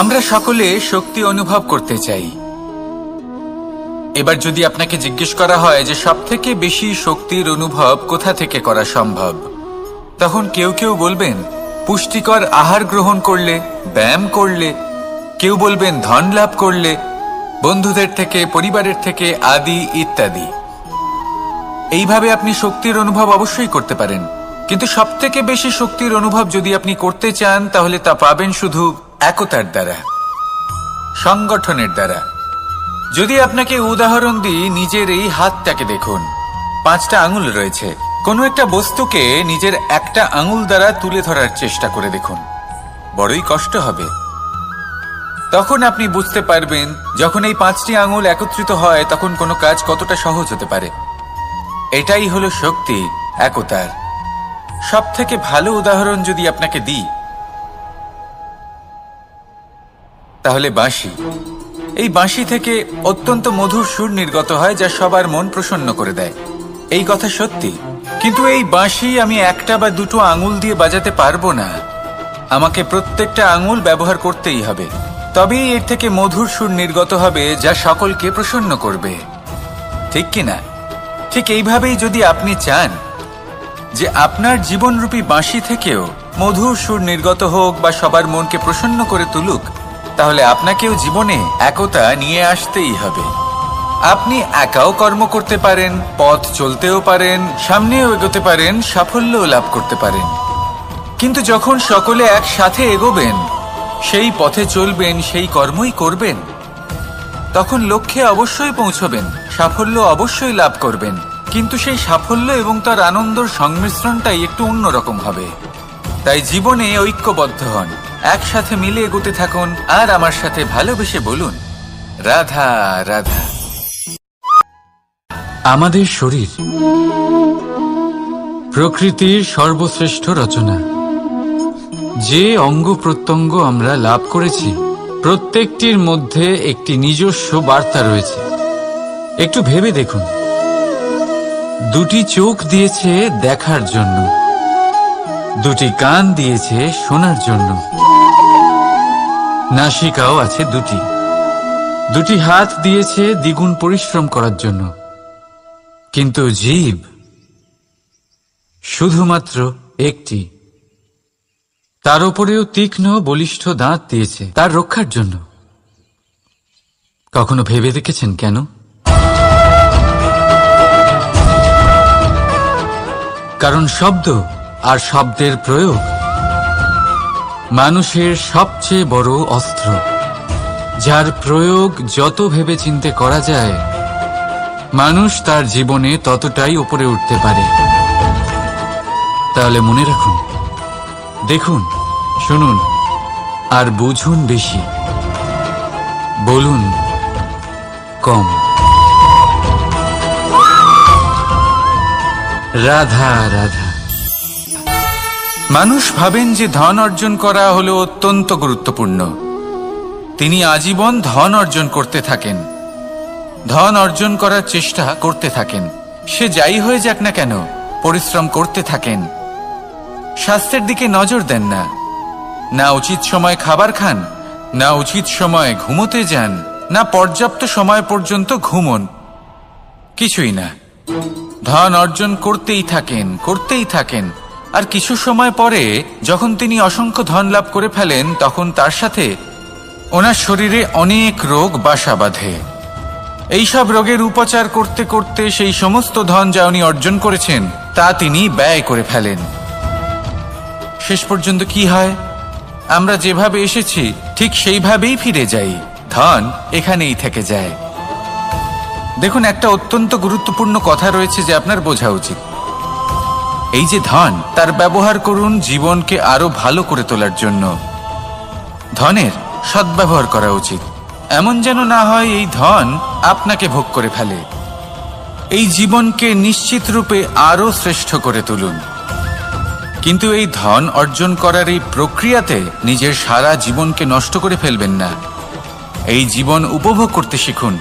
আমরা সকলে শক্তি অনুভব করতে চাই। এবার যদি আপনাকে জিজ্ঞেস করা হয় যে সবথেকে বেশি শক্তির অনুভব কোথা থেকে করা সম্ভব, তখন কেউ কেউ বলবেন পুষ্টিকর আহার গ্রহণ করলে, ব্যায়াম করলে, কেউ বলবেন ধন লাভ করলে, বন্ধুদের থেকে, পরিবারের থেকে, আদি ইত্যাদি। এইভাবে আপনি শক্তির অনুভব অবশ্যই করতে পারেন, কিন্তু সবথেকে বেশি শক্তির অনুভব যদি আপনি করতে চান তাহলে তা পাবেন শুধু একতার দ্বারা, সংগঠনের দ্বারা। যদি আপনাকে উদাহরণ দিই, নিজের এই হাতটাকে দেখুন, 5টা আঙুল রয়েছে। কোনো একটা বস্তুকে নিজের একটা আঙুল দ্বারা তুলে ধরার চেষ্টা করে দেখুন, বড়ই কষ্ট হবে। তখন আপনি বুঝতে পারবেন যখন এই 5টি আঙুল একত্রিত হয় তখন কোনো কাজ কতটা সহজ হতে পারে। এটাই হলো শক্তি, একতার। সবথেকে ভালো উদাহরণ যদি আপনাকে দিই তাহলে বাঁশি। এই বাঁশি থেকে অত্যন্ত মধুর সুর নির্গত হয় যা সবার মন প্রসন্ন করে দেয়। এই কথা সত্যি, কিন্তু এই বাঁশি আমি একটা বা দুটো আঙুল দিয়ে বাজাতে পারবো না। আমাকে প্রত্যেকটা আঙুল ব্যবহার করতেই হবে, তবেই এর থেকে মধুর সুর নির্গত হবে যা সকলকে প্রসন্ন করবে, ঠিক কিনা? ঠিক এইভাবেই যদি আপনি চান যে আপনার জীবনরূপী বাঁশি থেকেও মধুর সুর নির্গত হোক বা সবার মনকে প্রসন্ন করে তুলুক, তাহলে আপনাকেও জীবনে একতা নিয়ে আসতেই হবে। আপনি একাও কর্ম করতে পারেন, পথ চলতেও পারেন, সামনেও এগোতে পারেন, সাফল্যও লাভ করতে পারেন। কিন্তু যখন সকলে একসাথে এগোবেন, সেই পথে চলবেন, সেই কর্মই করবেন, তখন লক্ষ্যে অবশ্যই পৌঁছবেন, সাফল্য অবশ্যই লাভ করবেন। কিন্তু সেই সাফল্য এবং তার আনন্দর সংমিশ্রণটাই একটু অন্যরকম হবে। তাই জীবনে ঐক্যবদ্ধ হন, একসাথে মিলে এগোতে থাকুন, আর আমার সাথে ভালোবেসে বলুন রাধা রাধা। আমাদের শরীর প্রকৃতির সর্বশ্রেষ্ঠ রচনা। যে অঙ্গ প্রত্যঙ্গ আমরা লাভ করেছি প্রত্যেকটির মধ্যে একটি নিজস্ব বার্তা রয়েছে। একটু ভেবে দেখুন, দুটি চোখ দিয়েছে দেখার জন্য, দুটি কান দিয়েছে শোনার জন্য, নাসিকাও আছে দুটি, দুটি হাত দিয়েছে দ্বিগুণ পরিশ্রম করার জন্য। কিন্তু জীব শুধুমাত্র একটি, তার উপরেও তীক্ষ্ণ বলিষ্ঠ দাঁত দিয়েছে তার রক্ষার জন্য। কখনো ভেবে দেখেছেন কেন? কারণ শব্দ আর শব্দের প্রয়োগ মানুষের সবচেয়ে বড় অস্ত্র, যার প্রয়োগ যত ভেবেচিন্তে করা যায় মানুষ তার জীবনে ততটাই উপরে উঠতে পারে। তাহলে মনে রাখুন, দেখুন, শুনুন আর বুঝুন বেশি, বলুন কম। রাধা রাধা। মানুষ ভাবেন যে ধন অর্জন করা হলো অত্যন্ত গুরুত্বপূর্ণ। তিনি আজীবন ধন অর্জন করতে থাকেন, ধন অর্জন করার চেষ্টা করতে থাকেন। সে যাই হয়ে যাক না কেন, পরিশ্রম করতে থাকেন। স্বাস্থ্যের দিকে নজর দেন না, না উচিত সময় খাবার খান, না উচিত সময় ঘুমোতে যান, না পর্যাপ্ত সময় পর্যন্ত ঘুমন, কিছুই না। ধন অর্জন করতেই থাকেন, করতেই থাকেন। আর কিছু সময় পরে যখন তিনি অসংখ্য ধন লাভ করে ফেলেন, তখন তার সাথে ওনার শরীরে অনেক রোগ বাসা বাঁধে। এইসব রোগের উপচার করতে করতে সেই সমস্ত ধন যা উনি অর্জন করেছেন তা তিনি ব্যয় করে ফেলেন। শেষ পর্যন্ত কি হয়? আমরা যেভাবে এসেছি ঠিক সেইভাবেই ফিরে যাই, ধন এখানেই থেকে যায়। দেখুন, একটা অত্যন্ত গুরুত্বপূর্ণ কথা রয়েছে যে আপনার বোঝা উচিত। এই যে ধন, তার ব্যবহার করুন জীবনকে আরো ভালো করে তোলার জন্য। ধনের সদ্ব্যবহার করা উচিত, এমন যেন না হয় এই ধন আপনাকে ভোগ করে ফেলে। এই জীবনকে নিশ্চিত রূপে আরো শ্রেষ্ঠ করে তুলুন। কিন্তু এই ধন অর্জন করার এই প্রক্রিয়াতে নিজের সারা জীবনকে নষ্ট করে ফেলবেন না। এই জীবন উপভোগ করতে শিখুন,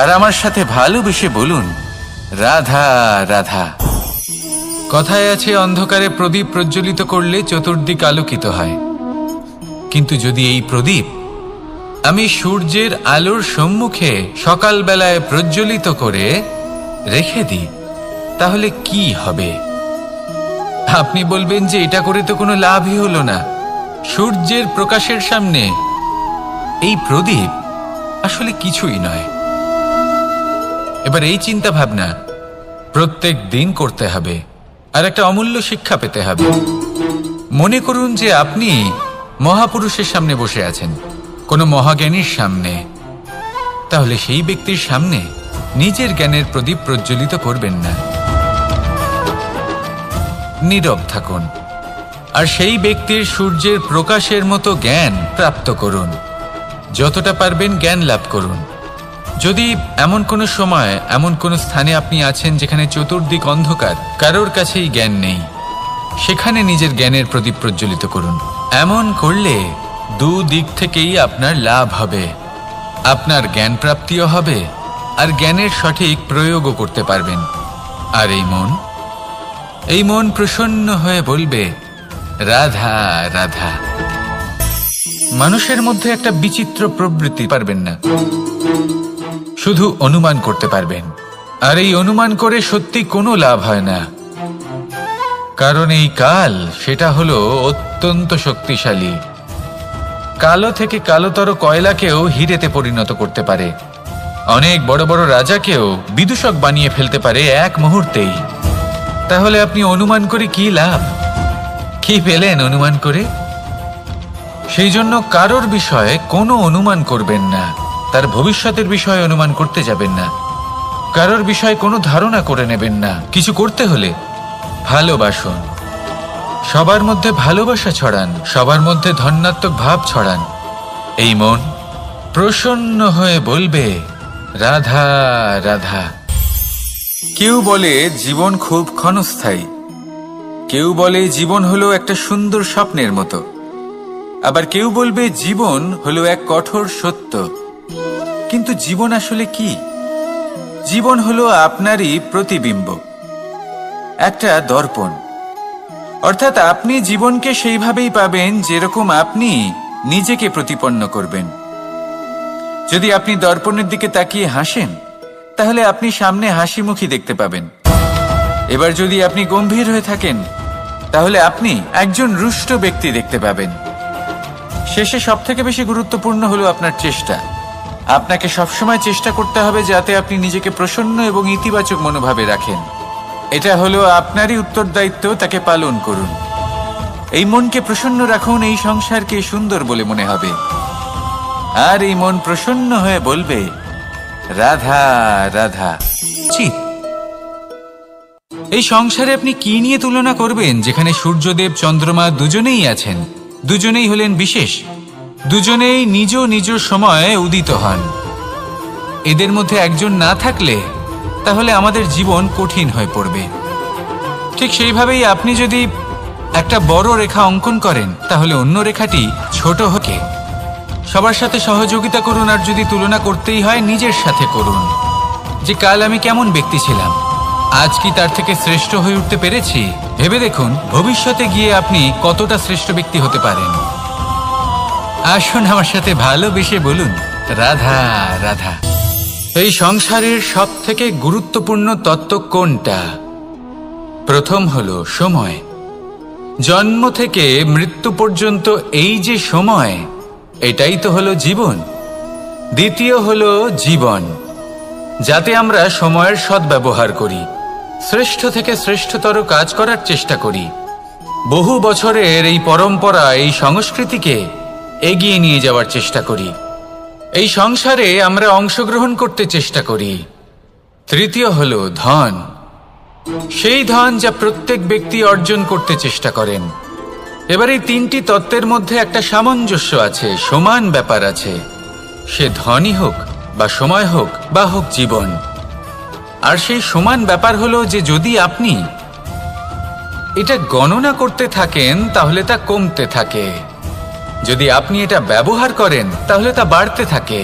আর আমার সাথে ভালোবেসে বলুন রাধা রাধা। কথায় আছে, অন্ধকারে প্রদীপ প্রজ্বলিত করলে চতুর্দিক আলোকিত হয়। কিন্তু যদি এই প্রদীপ আমি সূর্যের আলোর সম্মুখে সকালবেলায় প্রজ্বলিত করে রেখে দিই, তাহলে কি হবে? আপনি বলবেন যে এটা করে তো কোনো লাভই হলো না। সূর্যের প্রকাশের সামনে এই প্রদীপ আসলে কিছুই নয়। এবার এই চিন্তা ভাবনা প্রত্যেক দিন করতে হবে, আর একটা অমূল্য শিক্ষা পেতে হবে। মনে করুন যে আপনি মহাপুরুষের সামনে বসে আছেন, কোনো মহাজ্ঞানীর সামনে। তাহলে সেই ব্যক্তির সামনে নিজের জ্ঞানের প্রদীপ প্রজ্বলিত করবেন না, নীরব থাকুন, আর সেই ব্যক্তির সূর্যের প্রকাশের মতো জ্ঞান প্রাপ্ত করুন। যতটা পারবেন জ্ঞান লাভ করুন। যদি এমন কোনো সময়, এমন কোনো স্থানে আপনি আছেন যেখানে চতুর্দিক অন্ধকার, কারোর কাছেই জ্ঞান নেই, সেখানে নিজের জ্ঞানের প্রদীপ প্রজ্বলিত করুন। এমন করলে দুদিক থেকেই আপনার লাভ হবে। আপনার জ্ঞান প্রাপ্তিও হবে, আর জ্ঞানের সঠিক প্রয়োগও করতে পারবেন। আর এই মন প্রসন্ন হয়ে বলবে, রাধা রাধা। মানুষের মধ্যে একটা বিচিত্র প্রবৃত্তি, পারবেন না, শুধু অনুমান করতে পারবেন। আর এই অনুমান করে সত্যি কোনো লাভ হয় না, কারণ এই কাল সেটা হলো অত্যন্ত শক্তিশালী। কালো থেকে কালোতর কয়লাকেও হীরেতে পরিণত করতে পারে। অনেক বড় বড় রাজাকেও বিদূষক বানিয়ে ফেলতে পারে এক মুহূর্তেই। তাহলে আপনি অনুমান করে কি লাভ? কি পেলেন অনুমান করে? সেই জন্য কারোর বিষয়ে কোনো অনুমান করবেন না, তার ভবিষ্যতের বিষয়ে অনুমান করতে যাবেন না, কারোর বিষয়ে কোনো ধারণা করে নেবেন না। কিছু করতে হলে ভালোবাসুন, সবার মধ্যে ভালোবাসা ছড়ান, সবার মধ্যে ধন্যাত্মক ভাব ছড়ান। এই মন প্রসন্ন হয়ে বলবে, রাধা রাধা। কেউ বলে জীবন খুব ক্ষণস্থায়ী, কেউ বলে জীবন হলো একটা সুন্দর স্বপ্নের মতো, আবার কেউ বলবে জীবন হলো এক কঠোর সত্য। কিন্তু জীবন আসলে কি? জীবন হলো আপনারই প্রতিবিম্ব, একটা দর্পণ। অর্থাৎ আপনি জীবনকে সেইভাবেই পাবেন যেরকম আপনি নিজেকে প্রতিপন্ন করবেন। যদি আপনি দর্পণের দিকে তাকিয়ে হাসেন, তাহলে আপনি সামনে হাসি মুখী দেখতে পাবেন। এবার যদি আপনি গম্ভীর হয়ে থাকেন, তাহলে আপনি একজন রুষ্ট ব্যক্তি দেখতে পাবেন। শেষে সবথেকে বেশি গুরুত্বপূর্ণ হলো আপনার চেষ্টা। আপনাকে সবসময় চেষ্টা করতে হবে যাতে আপনি নিজেকে প্রসন্ন এবং ইতিবাচক মনোভাবে রাখেন। এটা হলো আপনারই উত্তরদায়িত্ব, তাকে পালন করুন। এই মনকে প্রসন্ন রাখুন, এই সংসারকে সুন্দর বলে মনে হবে। আর এই মন প্রসন্ন হয়ে বলবে, রাধা রাধা। এই সংসারে আপনি কি নিয়ে তুলনা করবেন, যেখানে সূর্যদেব চন্দ্রমা দুজনেই আছেন, দুজনেই হলেন বিশেষ, দুজনেই নিজ নিজ সময়ে উদিত হন। এদের মধ্যে একজন না থাকলে তাহলে আমাদের জীবন কঠিন হয়ে পড়বে। ঠিক সেইভাবেই আপনি যদি একটা বড় রেখা অঙ্কন করেন, তাহলে অন্য রেখাটি ছোট হয়ে সবার সাথে সহযোগিতা করুন। আর যদি তুলনা করতেই হয়, নিজের সাথে করুন, যে কাল আমি কেমন ব্যক্তি ছিলাম, আজ কি তার থেকে শ্রেষ্ঠ হয়ে উঠতে পেরেছি? ভেবে দেখুন ভবিষ্যতে গিয়ে আপনি কতটা শ্রেষ্ঠ ব্যক্তি হতে পারেন। আসুন আমার সাথে ভালোবেসে বলুন, রাধা রাধা। এই সংসারের সব থেকে গুরুত্বপূর্ণ তত্ত্ব কোনটা? প্রথম হলো সময়। জন্ম থেকে মৃত্যু পর্যন্ত এই যে সময়, এটাই তো হলো জীবন। দ্বিতীয় হলো জীবন, যাতে আমরা সময়ের সদ্ব্যবহার করি, শ্রেষ্ঠ থেকে শ্রেষ্ঠতর কাজ করার চেষ্টা করি। বহু বছরের এই পরম্পরা, এই সংস্কৃতিকে এগিয়ে নিয়ে যাওয়ার চেষ্টা করি। এই সংসারে আমরা অংশগ্রহণ করতে চেষ্টা করি। তৃতীয় হলো ধন, সেই ধন যা প্রত্যেক ব্যক্তি অর্জন করতে চেষ্টা করেন। এবার এই তিনটি তত্ত্বের মধ্যে একটা সামঞ্জস্য আছে, সমান ব্যাপার আছে। সে ধনই হোক বা সময় হোক বা হোক জীবন। আর সেই সমান ব্যাপার হলো যে যদি আপনি এটা গণনা করতে থাকেন, তাহলে তা কমতে থাকে। যদি আপনি এটা ব্যবহার করেন, তাহলে তা বাড়তে থাকে।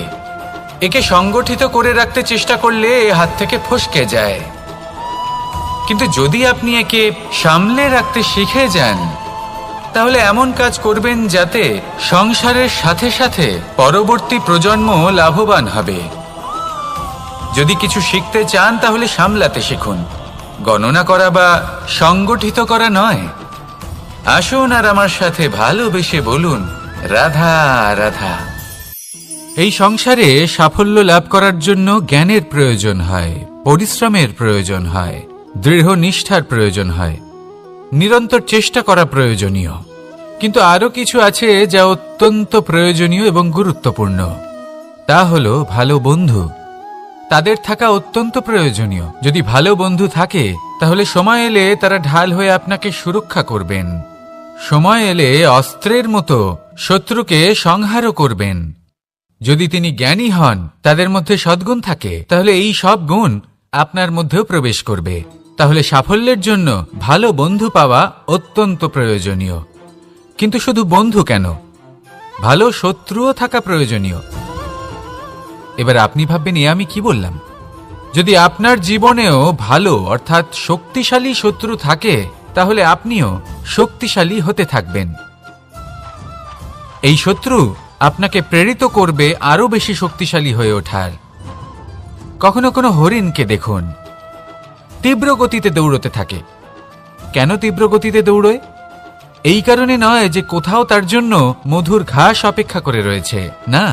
একে সংগঠিত করে রাখতে চেষ্টা করলে এ হাত থেকে ফসকে যায়। কিন্তু যদি আপনি একে সামলে রাখতে শিখে যান, তাহলে এমন কাজ করবেন যাতে সংসারের সাথে সাথে পরবর্তী প্রজন্ম লাভবান হবে। যদি কিছু শিখতে চান তাহলে সামলাতে শিখুন, গণনা করা বা সংগঠিত করা নয়। আসুন আর আমার সাথে ভালোবেসে বলুন, রাধা রাধা। এই সংসারে সাফল্য লাভ করার জন্য জ্ঞানের প্রয়োজন হয়, পরিশ্রমের প্রয়োজন হয়, দৃঢ় নিষ্ঠার প্রয়োজন হয়, নিরন্তর চেষ্টা করা প্রয়োজনীয়। কিন্তু আরো কিছু আছে যা অত্যন্ত প্রয়োজনীয় এবং গুরুত্বপূর্ণ। তা হলো ভালো বন্ধু। তাদের থাকা অত্যন্ত প্রয়োজনীয়। যদি ভালো বন্ধু থাকে তাহলে সময় এলে তারা ঢাল হয়ে আপনাকে সুরক্ষা করবেন। সময় এলে অস্ত্রের মতো শত্রুকে সংহারও করবেন। যদি তিনি জ্ঞানী হন, তাদের মধ্যে সদ্গুণ থাকে, তাহলে এই সব গুণ আপনার মধ্যেও প্রবেশ করবে। তাহলে সাফল্যের জন্য ভালো বন্ধু পাওয়া অত্যন্ত প্রয়োজনীয়। কিন্তু শুধু বন্ধু কেন, ভালো শত্রুও থাকা প্রয়োজনীয়। এবার আপনি ভাববেন, এ আমি কি বললাম? যদি আপনার জীবনেও ভালো অর্থাৎ শক্তিশালী শত্রু থাকে, তাহলে আপনিও শক্তিশালী হতে থাকবেন। এই শত্রু আপনাকে প্রেরিত করবে আরো বেশি শক্তিশালী হয়ে ওঠার। কখনো কোনো হরিণকে দেখুন, তীব্র গতিতে দৌড়তে থাকে। কেন তীব্র গতিতে দৌড়য়? এই কারণে নয় যে কোথাও তার জন্য মধুর ঘাস অপেক্ষা করে রয়েছে, না।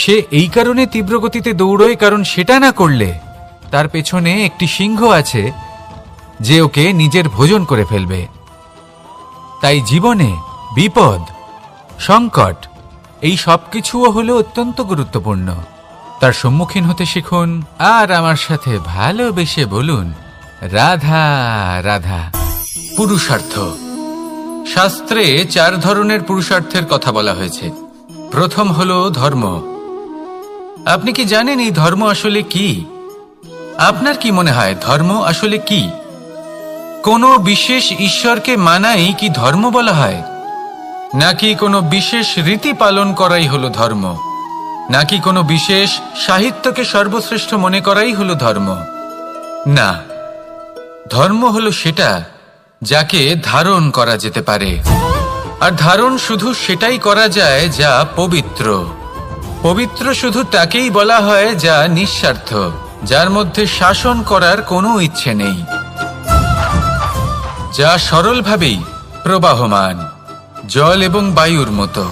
সে এই কারণে তীব্র গতিতে দৌড়য় কারণ সেটা না করলে তার পেছনে একটি সিংহ আছে যে ওকে নিজের ভোজন করে ফেলবে। তাই জীবনে বিপদ, সংকট, এই সবকিছুও হলো অত্যন্ত গুরুত্বপূর্ণ। তার সম্মুখীন হতে শিখুন আর আমার সাথে ভালোবেসে বলুন, রাধা রাধা। পুরুষার্থ। শাস্ত্রে 4 ধরনের পুরুষার্থের কথা বলা হয়েছে। প্রথম হলো ধর্ম। আপনি কি জানেন এই ধর্ম আসলে কি? আপনার কি মনে হয় ধর্ম আসলে কি? কোনো বিশেষ ঈশ্বরকে মানাই কি ধর্ম বলা হয়? নাকি কোনো বিশেষ রীতি পালন করাই হলো ধর্ম? নাকি কোনো বিশেষ সাহিত্যকে সর্বশ্রেষ্ঠ মনে করাই হলো ধর্ম? না, ধর্ম হলো সেটা যাকে ধারণ করা যেতে পারে। আর ধারণ শুধু সেটাই করা যায় যা পবিত্র। পবিত্র শুধু তাকেই বলা হয় যা নিঃস্বার্থ, যার মধ্যে শাসন করার কোনো ইচ্ছে নেই, যা সরলভাবেই প্রবাহমান, জল এবং বায়ুর মতো।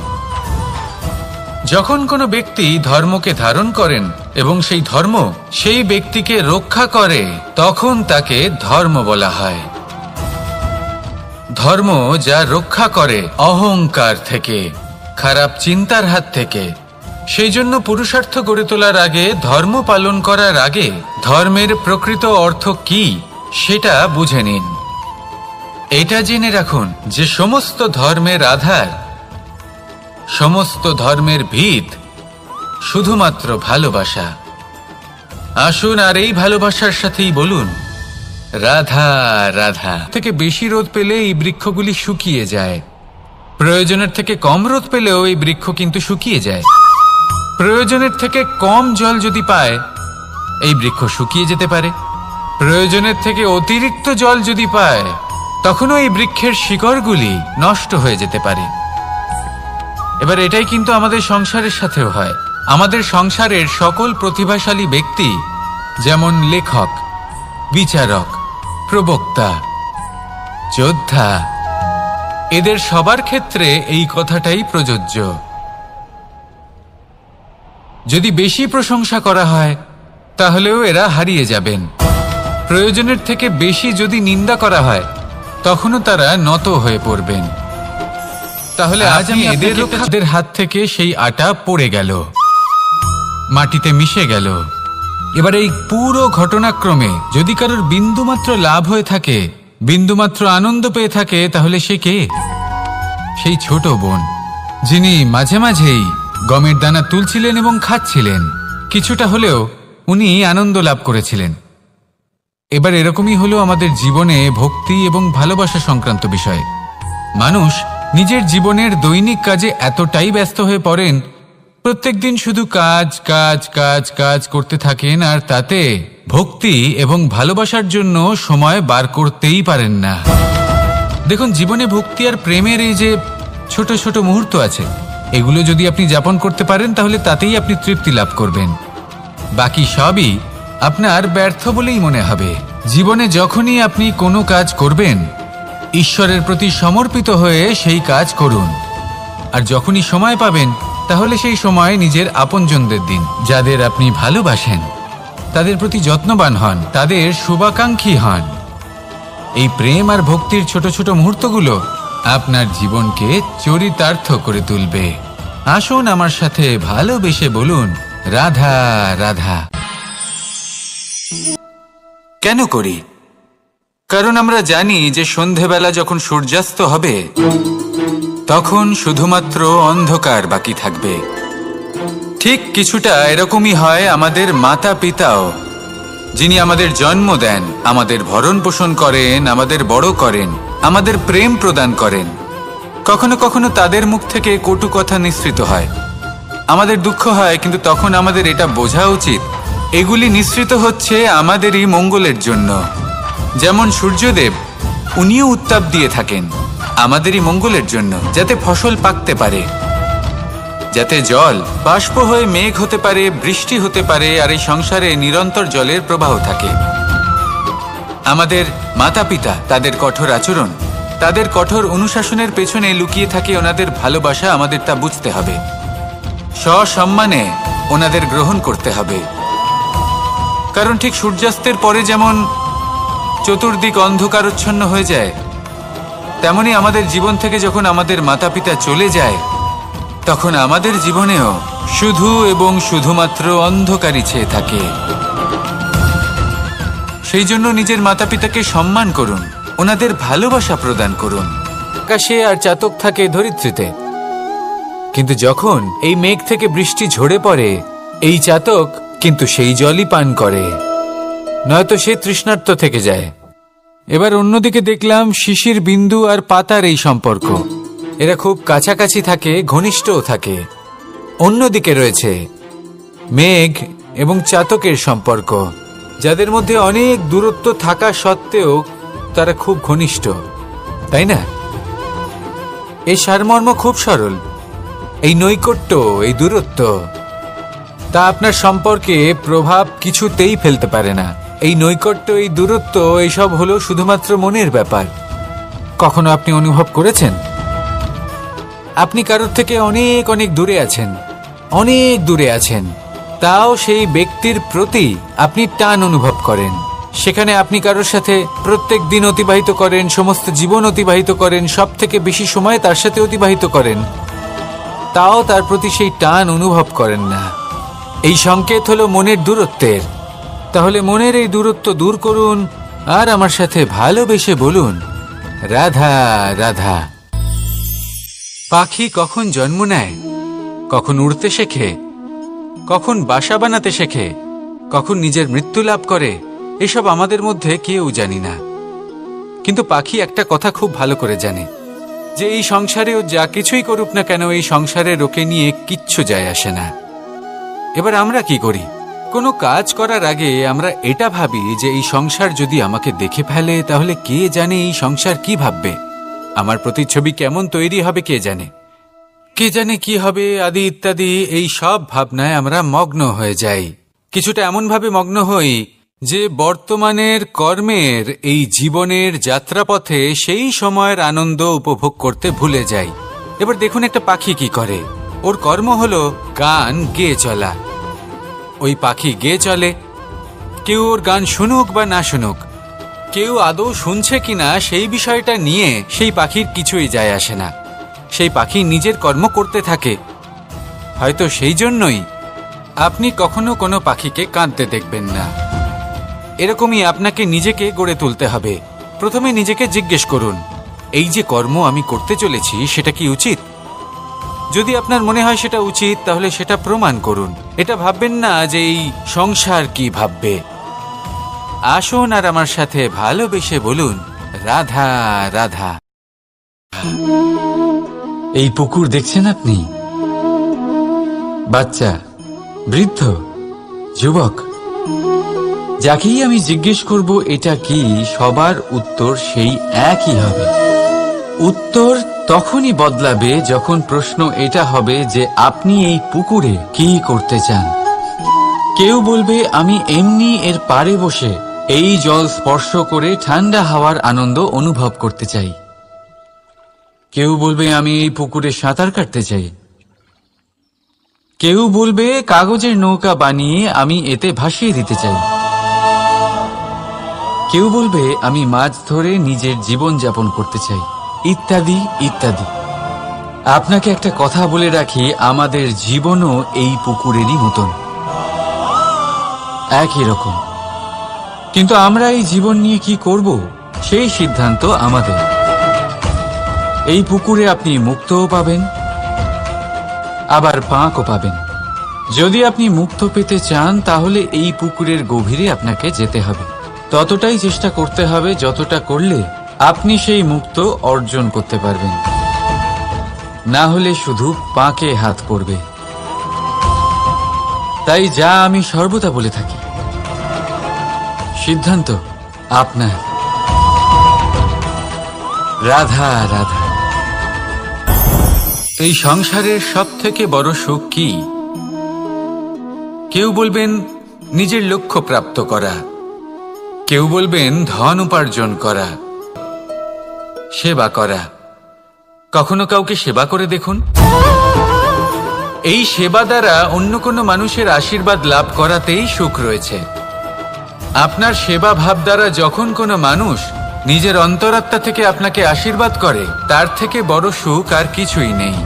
যখন কোনো ব্যক্তি ধর্মকে ধারণ করেন এবং সেই ধর্ম সেই ব্যক্তিকে রক্ষা করে, তখন তাকে ধর্ম বলা হয়। ধর্ম যা রক্ষা করে অহংকার থেকে, খারাপ চিন্তার হাত থেকে। সেই জন্য পুরুষার্থ গড়ে তোলার আগে, ধর্ম পালন করার আগে ধর্মের প্রকৃত অর্থ কি সেটা বুঝে নিন। এটা জেনে রাখুন যে সমস্ত ধর্মের আধার, সমস্ত ধর্মের ভিত শুধুমাত্র ভালোবাসা। আসুন আর এই ভালোবাসার সাথেই বলুন, রাধা রাধা। থেকে বেশি রোদ পেলে এই বৃক্ষগুলি শুকিয়ে যায়। প্রয়োজনের থেকে কম রোদ পেলেও এই বৃক্ষ কিন্তু শুকিয়ে যায়। প্রয়োজনের থেকে কম জল যদি পায়, এই বৃক্ষ শুকিয়ে যেতে পারে। প্রয়োজনের থেকে অতিরিক্ত জল যদি পায়, তখনও এই বৃক্ষের শিকড়গুলি নষ্ট হয়ে যেতে পারে। এবার এটাই কিন্তু আমাদের সংসারের সাথেও হয়। আমাদের সংসারের সকল প্রতিভাশালী ব্যক্তি, যেমন লেখক, বিচারক, প্রবক্তা, যোদ্ধা, এদের সবার ক্ষেত্রে এই কথাটাই প্রযোজ্য। যদি বেশি প্রশংসা করা হয় তাহলেও এরা হারিয়ে যাবেন। প্রয়োজনের থেকে বেশি যদি নিন্দা করা হয়, তখনও তারা নত হয়ে পড়বেন। তাহলে আজ আমি এদের হাত থেকে সেই আটা পড়ে গেল, মাটিতে মিশে গেল। এবার এই পুরো ঘটনাক্রমে যদি কারোর বিন্দুমাত্র লাভ হয়ে থাকে, বিন্দুমাত্র আনন্দ পেয়ে থাকে, তাহলে সে কে? সেই ছোট বোন, যিনি মাঝে মাঝেই গমের দানা তুলছিলেন এবং খাচ্ছিলেন। কিছুটা হলেও উনি আনন্দ লাভ করেছিলেন। এবার এরকমই হলো আমাদের জীবনে ভক্তি এবং ভালোবাসা সংক্রান্ত বিষয়। মানুষ নিজের জীবনের দৈনিক কাজে এতটাই ব্যস্ত হয়ে পড়েন, প্রত্যেক দিন শুধু কাজ কাজ কাজ কাজ করতে থাকেন, আর তাতে ভক্তি এবং ভালোবাসার জন্য সময় বার করতেই পারেন না। দেখুন, জীবনে ভক্তি আর প্রেমের এই যে ছোট ছোট মুহূর্ত আছে, এগুলো যদি আপনি যাপন করতে পারেন তাহলে তাতেই আপনি তৃপ্তি লাভ করবেন। বাকি সবই আপনার ব্যর্থ বলেই মনে হবে। জীবনে যখনই আপনি কোনো কাজ করবেন, ঈশ্বরের প্রতি সমর্পিত হয়ে সেই কাজ করুন। আর যখনই সময় পাবেন, তাহলে সেই সময় নিজের আপনজনদের দিন। যাদের আপনি ভালোবাসেন তাদের প্রতি যত্নবান হন, তাদের শুভাকাঙ্ক্ষী হন। এই প্রেম আর ভক্তির ছোট ছোট মুহূর্তগুলো আপনার জীবনকে চরিতার্থ করে তুলবে। আসুন আমার সাথে ভালোবেসে বলুন, রাধা রাধা। কেন করি? কারণ আমরা জানি যে সন্ধেবেলা যখন সূর্যাস্ত হবে তখন শুধুমাত্র অন্ধকার বাকি থাকবে। ঠিক কিছুটা এরকমই হয় আমাদের মাতা পিতাও, যিনি আমাদের জন্ম দেন, আমাদের ভরণ পোষণ করেন, আমাদের বড় করেন, আমাদের প্রেম প্রদান করেন। কখনো কখনো তাদের মুখ থেকে কটু কথা নিঃসৃত হয়, আমাদের দুঃখ হয়, কিন্তু তখন আমাদের এটা বোঝা উচিত এগুলি নিঃসৃত হচ্ছে আমাদেরই মঙ্গলের জন্য। যেমন সূর্যদেব, উনিও উত্তাপ দিয়ে থাকেন আমাদেরই মঙ্গলের জন্য, যাতে ফসল পাকতে পারে, যাতে জল বাষ্প হয়ে মেঘ হতে পারে, বৃষ্টি হতে পারে, আর এই সংসারে নিরন্তর জলের প্রবাহ থাকে। আমাদের মাতা পিতা, তাদের কঠোর আচরণ, তাদের কঠোর অনুশাসনের পেছনে লুকিয়ে থাকে ওনাদের ভালোবাসা। আমাদের তা বুঝতে হবে, সসম্মানে ওনাদের গ্রহণ করতে হবে। কারণ ঠিক সূর্যাস্তের পরে যেমন চতুর্দিক অন্ধকারচ্ছন্ন হয়ে যায়, তেমনি আমাদের জীবন থেকে যখন আমাদের মাতা পিতা চলে যায়, তখন আমাদের জীবনেও শুধু এবং শুধুমাত্র অন্ধকারই ছেয়ে থাকে। সেই জন্য নিজের মাতা পিতাকে সম্মান করুন, ওনাদের ভালোবাসা প্রদান করুন। আকাশে আর চাতক থাকে ধরিত্রীতে, কিন্তু যখন এই মেঘ থেকে বৃষ্টি ঝরে পড়ে, এই চাতক কিন্তু সেই জলই পান করে, নয়তো সে তৃষ্ণার্ত থেকে যায়। এবার অন্যদিকে দেখলাম শিশির বিন্দু আর পাতার এই সম্পর্ক, এরা খুব কাছাকাছি থাকে, ঘনিষ্ঠও থাকে। অন্যদিকে রয়েছে মেঘ এবং চাতকের সম্পর্ক, যাদের মধ্যে অনেক দূরত্ব থাকা সত্ত্বেও তারা খুব ঘনিষ্ঠ, তাই না? এই সারমর্ম খুব সরল। এই নৈকট্য, এই দূরত্ব, তা আপনার সম্পর্কে প্রভাব কিছুতেই ফেলতে পারে না। এই নৈকট্য, এই দূরত্ব, এইসব হলো শুধুমাত্র মনের ব্যাপার। কখনো আপনি অনুভব করেছেন আপনি কারোর থেকে অনেক অনেক দূরে আছেন, অনেক দূরে আছেন, তাও সেই ব্যক্তির প্রতি আপনি টান অনুভব করেন। সেখানে আপনি কারোর সাথে প্রত্যেক দিন অতিবাহিত করেন, সমস্ত জীবন অতিবাহিত করেন, সব থেকে বেশি সময় তার সাথে অতিবাহিত করেন, তাও তার প্রতি সেই টান অনুভব করেন না। এই সংকেত হলো মনের দূরত্বের। তাহলে মনের এই দূরত্ব দূর করুন আর আমার সাথে ভালোবেসে বলুন, রাধা রাধা। পাখি কখন জন্ম নেয়, কখন উড়তে শেখে, কখন বাসা বানাতে শেখে, কখন নিজের মৃত্যু লাভ করে, এসব আমাদের মধ্যে কেউ জানি না। কিন্তু পাখি একটা কথা খুব ভালো করে জানে, যে এই সংসারেও যা কিছুই করুক না কেন, এই সংসারের ওকে নিয়ে কিচ্ছু যায় আসে না। এবার আমরা কি করি? কোনো কাজ করার আগে আমরা এটা ভাবি যে এই সংসার যদি আমাকে দেখে ফেলে, তাহলে কে জানে এই সংসার কি ভাববে, আমার প্রতিচ্ছবি কেমন তৈরি হবে কে জানে, কে জানে কি হবে আদি ইত্যাদি। এই সব ভাবনায় আমরা মগ্ন হয়ে যাই। কিছুটা এমন ভাবে মগ্ন হই যে বর্তমানের কর্মের এই জীবনের যাত্রাপথে সেই সময়ের আনন্দ উপভোগ করতে ভুলে যাই। এবার দেখুন একটা পাখি কি করে, ওর কর্ম হলো গান গেয়ে চলা। ওই পাখি গেয়ে চলে, কেউ ওর গান শুনুক বা না শুনুক, কেউ আদৌ শুনছে কিনা সেই বিষয়টা নিয়ে সেই পাখির কিছুই যায় আসে না। সেই পাখি নিজের কর্ম করতে থাকে। হয়তো সেই জন্যই আপনি কখনো কোনো পাখিকে কাঁদতে দেখবেন না। এরকমই আপনাকে নিজেকে গড়ে তুলতে হবে। প্রথমে নিজেকে জিজ্ঞেস করুন, এই যে কর্ম আমি করতে চলেছি সেটা কি উচিত? যদি আপনার মনে হয় সেটা উচিত, তাহলে সেটা প্রমাণ করুন। এটা ভাববেন না যে এই সংসার কি ভাববে। আসুন আর আমার সাথে ভালোবেসে বলুন, রাধা রাধা। এই পুকুর দেখছেন আপনি? বাচ্চা, বৃদ্ধ, যুবক, যাকেই আমি জিজ্ঞেস করব এটা কি, সবার উত্তর সেই একই হবে। উত্তর তখনই বদলাবে যখন প্রশ্ন এটা হবে যে আপনি এই পুকুরে কি করতে চান। কেউ বলবে আমি এমনি এর পাড়ে বসে এই জল স্পর্শ করে ঠান্ডা হাওয়ার আনন্দ অনুভব করতে চাই। কেউ বলবে আমি এই পুকুরে সাঁতার কাটতে চাই। কেউ বলবে কাগজের নৌকা বানিয়ে আমি এতে ভাসিয়ে দিতে চাই। কেউ বলবে আমি মাছ ধরে নিজের জীবন যাপন করতে চাই, ইত্যাদি ইত্যাদি। আপনাকে একটা কথা বলে রাখি, আমাদের জীবনও এই পুকুরেরই মতন, একই রকম। কিন্তু আমরা এই জীবন নিয়ে কি করব সেই সিদ্ধান্ত আমাদের। এই পুকুরে আপনি মুক্তও পাবেন, আবার পাঁকও পাবেন। যদি আপনি মুক্ত পেতে চান তাহলে এই পুকুরের গভীরে আপনাকে যেতে হবে, ততটাই চেষ্টা করতে হবে যতটা করলে আপনি সেই মুক্ত অর্জন করতে পারবেন। না হলে শুধু পাঁকে হাত পড়বে। তাই যা আমি সর্বদা বলে থাকি, সিদ্ধান্ত আপনার। রাধা রাধা। এই সংসারের সব থেকে বড় সুখ কি? কেউ বলবেন নিজের লক্ষ্য প্রাপ্ত করা, কেউ বলবেন ধন উপার্জন করা, সেবা করা। কখনো কাউকে সেবা করে দেখুন। এই সেবা দ্বারা অন্য কোনো মানুষের আশীর্বাদ লাভ করাতেই সুখ রয়েছে। আপনার সেবা ভাব দ্বারা যখন কোনো মানুষ নিজের অন্তরাত্মা থেকে আপনাকে আশীর্বাদ করে, তার থেকে বড় সুখ আর কিছুই নেই।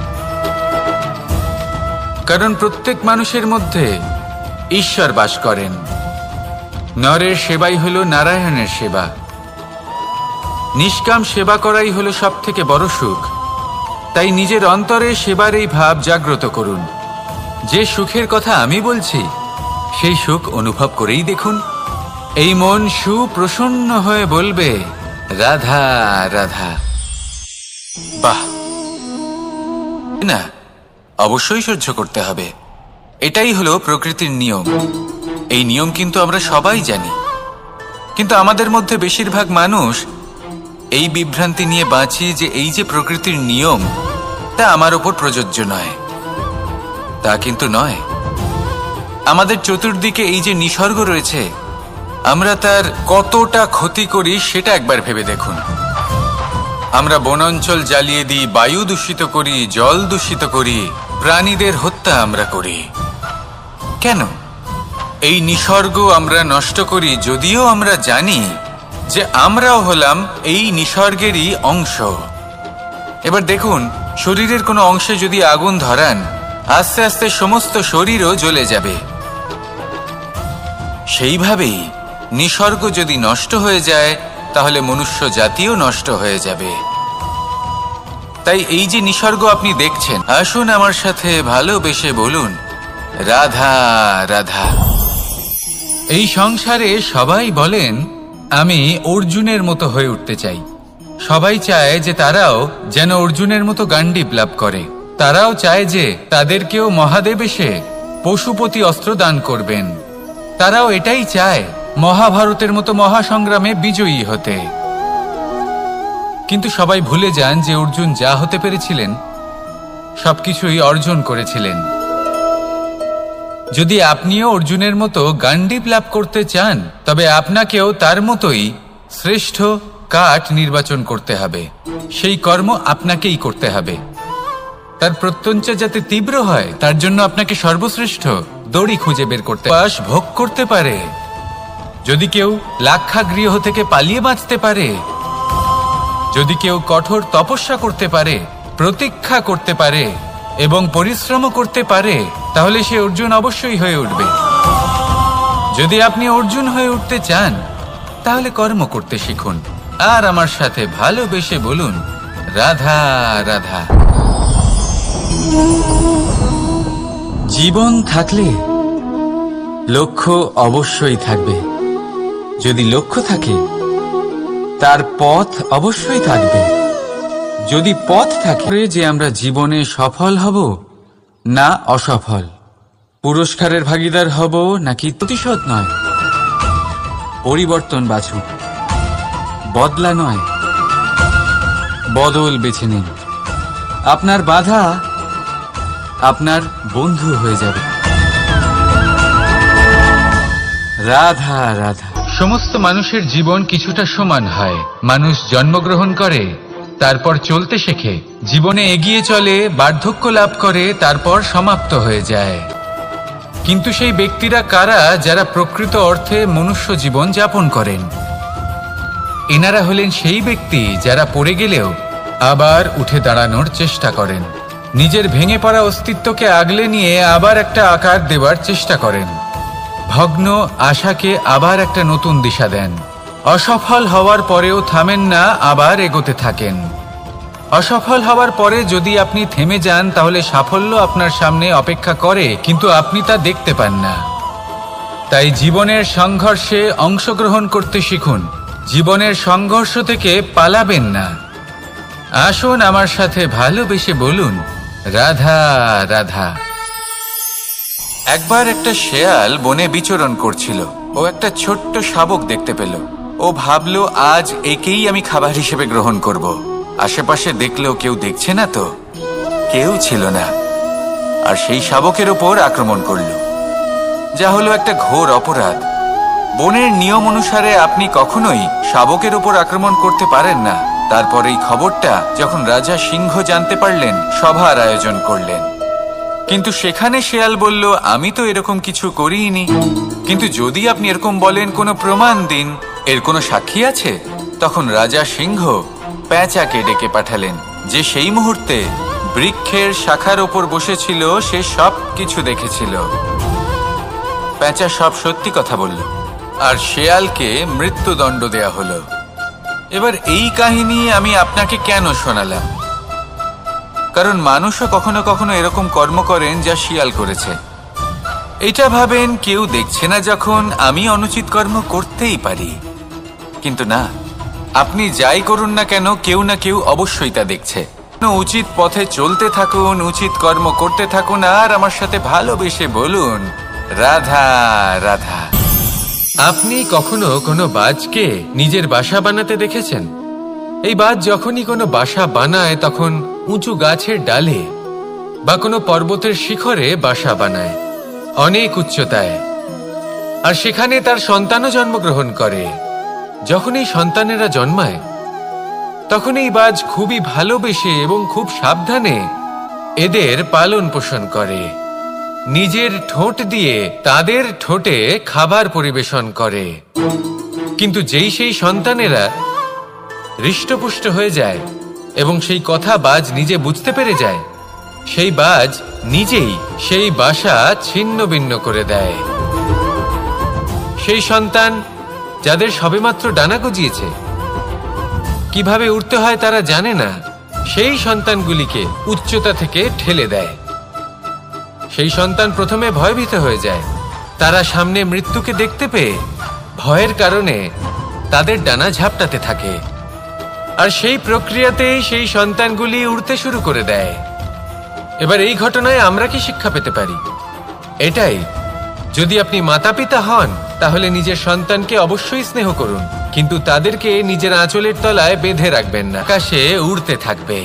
কারণ প্রত্যেক মানুষের মধ্যে ঈশ্বর বাস করেন। নরের সেবাই হলো নারায়ণের সেবা। নিষ্কাম সেবা করাই হলো সব থেকে বড় সুখ। তাই নিজের অন্তরে সেবার এই ভাব জাগ্রত করুন। যে সুখের কথা আমি বলছি সেই সুখ অনুভব করেই দেখুন। এই মন সুপ্রসন্ন হয়ে বলবে রাধা রাধা। বাহ! না, অবশ্যই সহ্য করতে হবে। এটাই হলো প্রকৃতির নিয়ম। এই নিয়ম কিন্তু আমরা সবাই জানি, কিন্তু আমাদের মধ্যে বেশিরভাগ মানুষ এই বিভ্রান্তি নিয়ে বাঁচি যে এই যে প্রকৃতির নিয়ম তা আমার ওপর প্রযোজ্য নয়। তা কিন্তু নয়। আমাদের চতুর্দিকে এই যে নিসর্গ রয়েছে, আমরা তার কতটা ক্ষতি করি সেটা একবার ভেবে দেখুন। আমরা বনাঞ্চল জ্বালিয়ে দিই, বায়ু দূষিত করি, জল দূষিত করি, প্রাণীদের হত্যা আমরা করি। কেন? এই নিসর্গ আমরা নষ্ট করি, যদিও আমরা জানি যে আমরাও হলাম এই নিসর্গেরই অংশ। এবার দেখুন, শরীরের কোনো অংশে যদি আগুন ধরান, আস্তে আস্তে সমস্ত শরীরও জ্বলে যাবে। সেইভাবেই নিসর্গ যদি নষ্ট হয়ে যায়, তাহলে মনুষ্য জাতিও নষ্ট হয়ে যাবে। তাই এই যে নিসর্গ আপনি দেখছেন, আসুন আমার সাথে ভালোবেসে বলুন রাধা রাধা। এই সংসারে সবাই বলেন আমি অর্জুনের মতো হয়ে উঠতে চাই। সবাই চায় যে তারাও যেন অর্জুনের মতো গান্ডীব লাভ করে। তারাও চায় যে তাদেরকেও মহাদেব এসে পশুপতি অস্ত্র দান করবেন। তারাও এটাই চায় মহাভারতের মতো মহাসংগ্রামে বিজয়ী হতে। কিন্তু সবাই ভুলে যান যে অর্জুন যা হতে পেরেছিলেন সবকিছুই অর্জন করেছিলেন। যদি আপনিও অর্জুনের মতো গান্ডীব লাভ করতে চান, তবে আপনাকেও তার মতোই শ্রেষ্ঠ কাঠ নির্বাচন করতে হবে। সেই কর্ম আপনাকেই করতে হবে। তার প্রত্যঞ্চা যাতে তীব্র হয়, তার জন্য আপনাকে সর্বশ্রেষ্ঠ দড়ি খুঁজে বের করতে পাশ ভোগ করতে পারে। যদি কেউ লাক্ষাগৃহ থেকে পালিয়ে বাঁচতে পারে, যদি কেউ কঠোর তপস্যা করতে পারে, প্রতীক্ষা করতে পারে এবং পরিশ্রম করতে পারে, তাহলে সে অর্জুন অবশ্যই হয়ে উঠবে। যদি আপনি অর্জুন হয়ে উঠতে চান, তাহলে কর্ম করতে শিখুন আর আমার সাথে ভালোবেসে বলুন রাধা রাধা। জীবন থাকলে লক্ষ্য অবশ্যই থাকবে। যদি লক্ষ্য থাকে, তার পথ অবশ্যই থাকবে। যদি পথ থাকে যে আমরা জীবনে সফল হব না অসফল, পুরস্কারের ভাগীদার হব নাকি প্রতিশোধ নয়, পরিবর্তন বাছুন, বদলা নয়, বদল বেছে নিন। আপনার বাধা আপনার বন্ধু হয়ে যাবে। রাধা রাধা। সমস্ত মানুষের জীবন কিছুটা সমান হয়। মানুষ জন্মগ্রহণ করে, তারপর চলতে শেখে, জীবনে এগিয়ে চলে, বার্ধক্য লাভ করে, তারপর সমাপ্ত হয়ে যায়। কিন্তু সেই ব্যক্তিরা কারা যারা প্রকৃত অর্থে মনুষ্য জীবন যাপন করেন? এনারা হলেন সেই ব্যক্তি যারা পড়ে গেলেও আবার উঠে দাঁড়ানোর চেষ্টা করেন, নিজের ভেঙে পড়া অস্তিত্বকে আগলে নিয়ে আবার একটা আকার দেওয়ার চেষ্টা করেন, ভগ্ন আশাকে আবার একটা নতুন দিশা দেন। অসফল হওয়ার পরেও থামেন না, আবার এগোতে থাকেন। অসফল হওয়ার পরে যদি আপনি থেমে যান তাহলে সাফল্য আপনার সামনে অপেক্ষা করে, কিন্তু আপনি তা দেখতে পান না। তাই জীবনের সংঘর্ষে অংশগ্রহণ করতে শিখুন, জীবনের সংঘর্ষ থেকে পালাবেন না। আসুন আমার সাথে ভালোবেসে বলুন, রাধা রাধা। একবার একটা শেয়াল বনে বিচরণ করছিল। ও একটা ছোট্ট শাবক দেখতে পেল। ও ভাবলো, আজ একেই আমি খাবার হিসেবে গ্রহণ করব। আশেপাশে দেখলেও কেউ দেখছে না তো, কেউ ছিল না। আর সেই শাবকের ওপর আক্রমণ করল, যা হলো একটা ঘোর অপরাধ। বনের নিয়ম অনুসারে আপনি কখনোই শাবকের ওপর আক্রমণ করতে পারেন না। তারপর এই খবরটা যখন রাজা সিংহ জানতে পারলেন, সভার আয়োজন করলেন। কিন্তু সেখানে শেয়াল বলল, আমি তো এরকম কিছু করিনি। কিন্তু যদি আপনি এরকম বলেন, কোনো প্রমাণ দিন, এর কোনো সাক্ষী আছে? তখন রাজা সিংহ পেঁচাকে ডেকে পাঠালেন, যে সেই মুহূর্তে বৃক্ষের শাখার ওপর বসেছিল। সে সব কিছু দেখেছিল। পেঁচা সব সত্যি কথা বলল, আর শেয়ালকে মৃত্যুদণ্ড দেয়া হলো। এবার এই কাহিনী আমি আপনাকে কেন শোনালাম? কারণ মানুষও কখনো কখনো এরকম কর্ম করেন যা শিয়াল করেছে। এটা ভাবেন কেউ দেখছে না, যখন আমি অনুচিত কর্ম করতেই পারি। কিন্তু না, আপনি যাই করুন না কেন, কেউ না কেউ অবশ্যই তা দেখছে। উচিত পথে চলতে থাকুন, উচিত কর্ম করতে থাকুন, আর আমার সাথে ভালোবেসে বলুন, রাধা রাধা। আপনি কখনো কোনো বাজকে নিজের বাসা বানাতে দেখেছেন? এই বাজ যখনই কোনো বাসা বানায় তখন উঁচু গাছের ডালে বা কোনো পর্বতের শিখরে বাসা বানায়, অনেক উচ্চতায়। আর সেখানে তার সন্তানও জন্মগ্রহণ করে। যখন এই সন্তানেরা জন্মায় তখন এই বাজ খুবই ভালোবেসে এবং খুব সাবধানে এদের পালন পোষণ করে। নিজের ঠোঁট দিয়ে তাদের ঠোঁটে খাবার পরিবেশন করে। কিন্তু যেই সেই সন্তানেরা হৃষ্টপুষ্ট হয়ে যায় এবং সেই কথা বাজ নিজে বুঝতে পেরে যায়, সেই বাজ নিজেই সেই বাসা ছিন্ন ভিন্ন করে দেয়। সেই সন্তান যাদের সবেমাত্র ডানা গজিয়েছে, কিভাবে উড়তে হয় তারা জানে না, সেই সন্তানগুলিকে উচ্চতা থেকে ঠেলে দেয়। সেই সন্তান প্রথমে ভয়ভীত হয়ে যায়। তারা সামনে মৃত্যুকে দেখতে পেয়ে ভয়ের কারণে তাদের ডানা ঝাপটাতে থাকে। আর সেই প্রক্রিয়াতেই সেই সন্তানগুলি উড়তে শুরু করে দেয়। এবার এই ঘটনায় আমরা কি শিক্ষা পেতে পারি? এটাই, যদি আপনি মাতা পিতা হন তাহলে নিজের সন্তানকে অবশ্যই স্নেহ করুন, কিন্তু তাদেরকে নিজের আঁচলের তলায় বেঁধে রাখবেন না, আকাশে উড়তে থাকবে।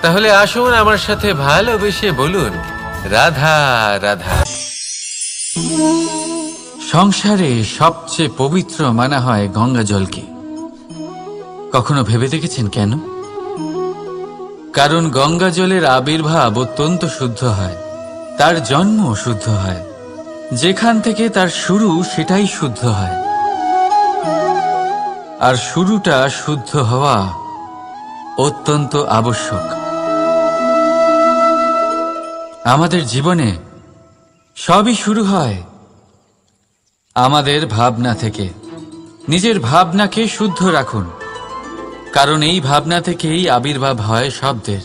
তাহলে আসুন আমার সাথে ভালোবেসে বলুন, রাধা রাধা। সংসারে সবচেয়ে পবিত্র মানা হয় গঙ্গা জলকে। কখনো ভেবে দেখেছেন কেন? কারণ গঙ্গা জলের আবির্ভাব অত্যন্ত শুদ্ধ হয়, তার জন্ম শুদ্ধ হয়, যেখান থেকে তার শুরু সেটাই শুদ্ধ হয়। আর শুরুটা শুদ্ধ হওয়া অত্যন্ত আবশ্যক। আমাদের জীবনে সবই শুরু হয় আমাদের ভাবনা থেকে। নিজের ভাবনাকে শুদ্ধ রাখুন, কারণ এই ভাবনা থেকেই আবির্ভাব হয় শব্দের।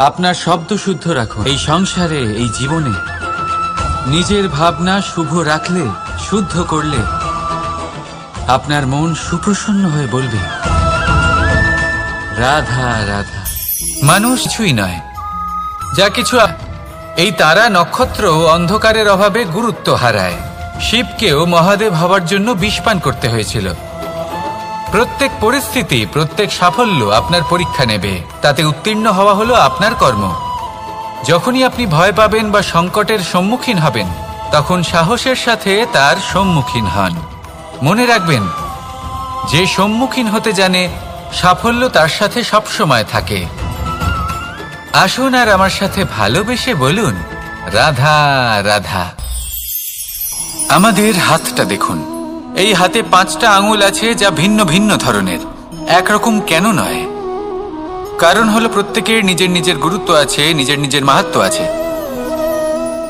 আপনার শব্দ শুদ্ধ রাখুন। এই সংসারে, এই জীবনে নিজের ভাবনা শুভ রাখলে, শুদ্ধ করলে আপনার মন সুপ্রসন্ন হয়ে বলবে, রাধা রাধা। মানুষ কিছুই নয়, যা কিছু এই তারা নক্ষত্র অন্ধকারের অভাবে গুরুত্ব হারায়। শিবকেও মহাদেব হওয়ার জন্য বিষ পান করতে হয়েছিল। প্রত্যেক পরিস্থিতি, প্রত্যেক সাফল্য আপনার পরীক্ষা নেবে, তাতে উত্তীর্ণ হওয়া হলো আপনার কর্ম। যখনই আপনি ভয় পাবেন বা সংকটের সম্মুখীন হবেন, তখন সাহসের সাথে তার সম্মুখীন হন। মনে রাখবেন, যে সম্মুখীন হতে জানে, সাফল্য তার সাথে সবসময় থাকে। আসুন আর আমার সাথে ভালোবেসে বলুন, রাধা রাধা। আমাদের হাতটা দেখুন। এই হাতে 5টা আঙুল আছে, যা ভিন্ন ভিন্ন ধরনের, একরকম কেন নয়? কারণ হলো প্রত্যেকের নিজের নিজের গুরুত্ব আছে, নিজের নিজের মাহাত্ম্য আছে।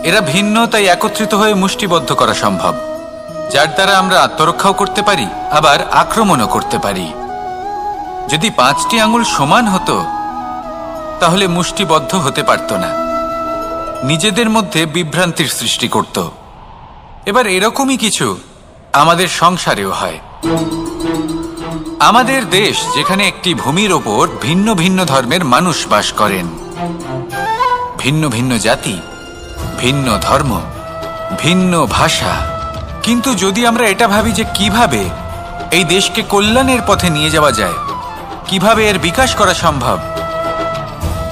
এরা ভিন্ন, তাই একত্রিত হয়ে মুষ্টিবদ্ধ করা সম্ভব, যার দ্বারা আমরা আত্মরক্ষাও করতে পারি, আবার আক্রমণও করতে পারি। যদি 5টি আঙুল সমান হতো, তাহলে মুষ্টিবদ্ধ হতে পারত না, নিজেদের মধ্যে বিভ্রান্তির সৃষ্টি করত। এবার এরকমই কিছু আমাদের সংসারেও হয়। আমাদের দেশ, যেখানে একটি ভূমির ওপর ভিন্ন ভিন্ন ধর্মের মানুষ বাস করেন, ভিন্ন ভিন্ন জাতি, ভিন্ন ধর্ম, ভিন্ন ভাষা। কিন্তু যদি আমরা এটা ভাবি যে কিভাবে এই দেশকে কল্যাণের পথে নিয়ে যাওয়া যায়, কিভাবে এর বিকাশ করা সম্ভব,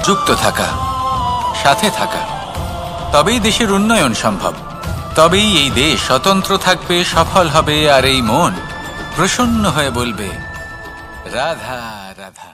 যুক্ত থাকা, সাথে থাকা, তবেই দেশের উন্নয়ন সম্ভব। তবেই এই দেশ স্বতন্ত্র থাকবে, সফল হবে, আর এই মন প্রসন্ন হয়ে বলবে, রাধা রাধা।